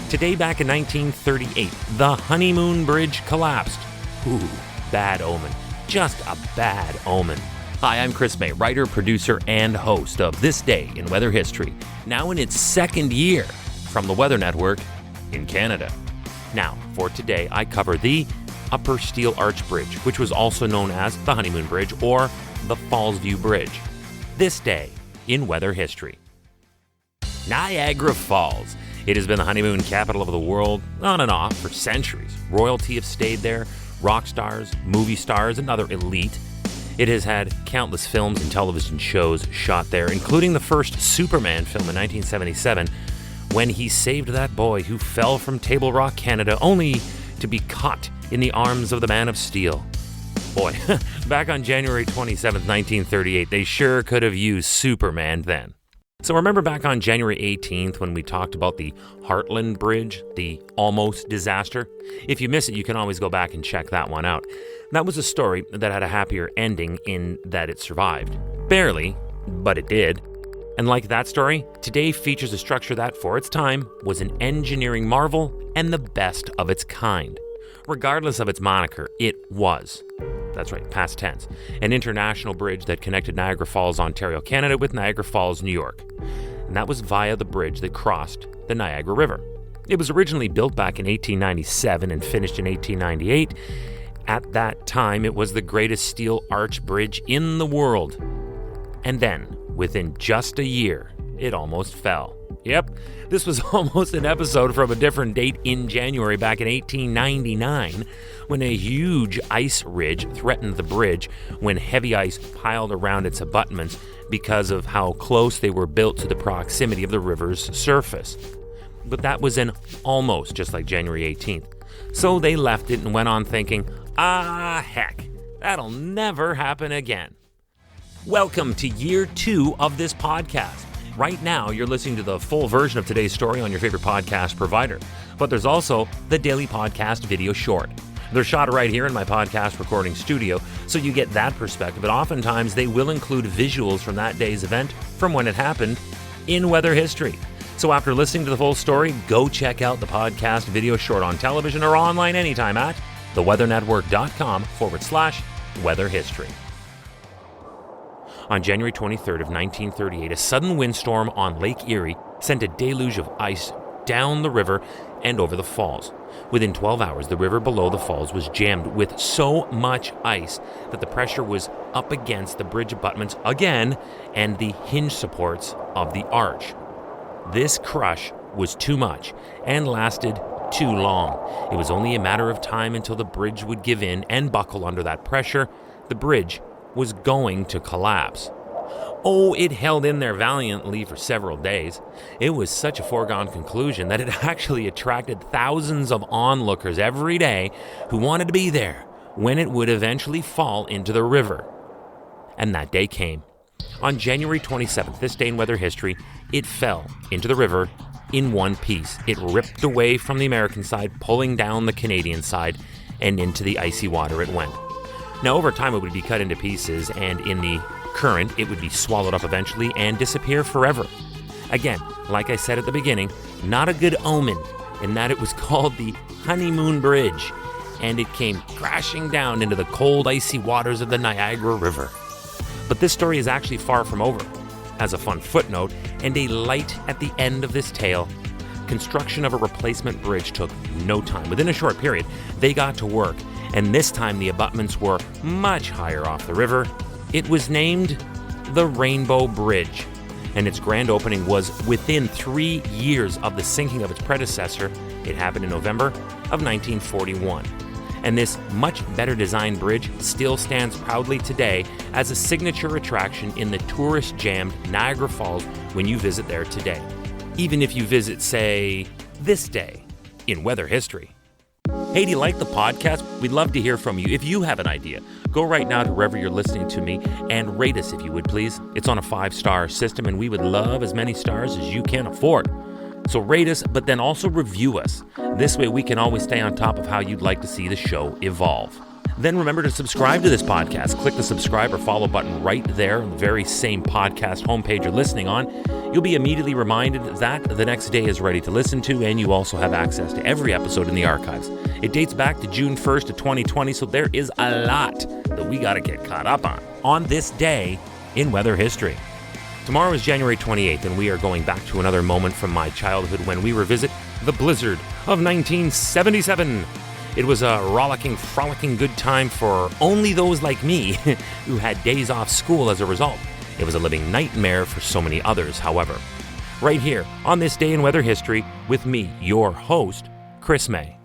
Today, back in 1938, the Honeymoon Bridge collapsed. Ooh, bad omen. Just a bad omen. Hi, I'm Chris May, writer, producer, and host of This Day in Weather History, now in its second year from the Weather Network in Canada. Now, for today, I cover the Upper Steel Arch Bridge, which was also known as the Honeymoon Bridge or the Fallsview Bridge. This day in weather history. Niagara Falls. It has been the honeymoon capital of the world, on and off, for centuries. Royalty have stayed there, rock stars, movie stars, and other elite. It has had countless films and television shows shot there, including the first Superman film in 1977, when he saved that boy who fell from Table Rock, Canada, only to be caught in the arms of the Man of Steel. Boy, back on January 27th, 1938, they sure could have used Superman then. So remember back on January 18th when we talked about the Heartland Bridge, the almost disaster? If you miss it, you can always go back and check that one out. That was a story that had a happier ending in that it survived. Barely, but it did. And like that story, today features a structure that, for its time, was an engineering marvel and the best of its kind. Regardless of its moniker, it was. That's right, past tense. An international bridge that connected Niagara Falls, Ontario, Canada with Niagara Falls, New York. And that was via the bridge that crossed the Niagara River. It was originally built back in 1897 and finished in 1898. At that time, it was the greatest steel arch bridge in the world. And then, within just a year, it almost fell. Yep, this was almost an episode from a different date in January back in 1899, when a huge ice ridge threatened the bridge when heavy ice piled around its abutments because of how close they were built to the proximity of the river's surface. But that was an almost, just like January 18th. So they left it and went on thinking, heck, that'll never happen again. Welcome to year 2 of this podcast. Right now, you're listening to the full version of today's story on your favorite podcast provider. But there's also the daily podcast video short. They're shot right here in my podcast recording studio, so you get that perspective. But oftentimes, they will include visuals from that day's event, from when it happened, in weather history. So after listening to the full story, go check out the podcast video short on television or online anytime at theweathernetwork.com/weather history. On January 23rd of 1938, a sudden windstorm on Lake Erie sent a deluge of ice down the river and over the falls. Within 12 hours, the river below the falls was jammed with so much ice that the pressure was up against the bridge abutments again and the hinge supports of the arch. This crush was too much and lasted too long. It was only a matter of time until the bridge would give in and buckle under that pressure. The bridge was going to collapse. Oh, it held in there valiantly for several days. It was such a foregone conclusion that it actually attracted thousands of onlookers every day who wanted to be there when it would eventually fall into the river. And that day came. On January 27th, this day in weather history, it fell into the river in one piece. It ripped away from the American side, pulling down the Canadian side, and into the icy water it went. Now, over time, it would be cut into pieces, and in the current, it would be swallowed up eventually and disappear forever. Again, like I said at the beginning, not a good omen in that it was called the Honeymoon Bridge, and it came crashing down into the cold, icy waters of the Niagara River. But this story is actually far from over. As a fun footnote, and a light at the end of this tale, construction of a replacement bridge took no time. Within a short period, they got to work, and this time the abutments were much higher off the river. It was named the Rainbow Bridge, and its grand opening was within 3 years of the sinking of its predecessor. It happened in November of 1941. And this much better designed bridge still stands proudly today as a signature attraction in the tourist-jammed Niagara Falls when you visit there today. Even if you visit, say, this day in weather history. Hey, do you like the podcast? We'd love to hear from you. If you have an idea, go right now to wherever you're listening to me and rate us if you would, please. It's on a 5-star system, and we would love as many stars as you can afford. So rate us, but then also review us. This way we can always stay on top of how you'd like to see the show evolve. then remember to subscribe to this podcast. Click the subscribe or follow button right there on the very same podcast homepage you're listening on. You'll be immediately reminded that the next day is ready to listen to, and you also have access to every episode in the archives. It dates back to June 1st of 2020, so there is a lot that we got to get caught up on this day in weather history. Tomorrow is January 28th, and we are going back to another moment from my childhood when we revisit the blizzard of 1977. It was a rollicking, frolicking good time for only those like me who had days off school as a result. It was a living nightmare for so many others, however. Right here on this day in weather history with me, your host, Chris May.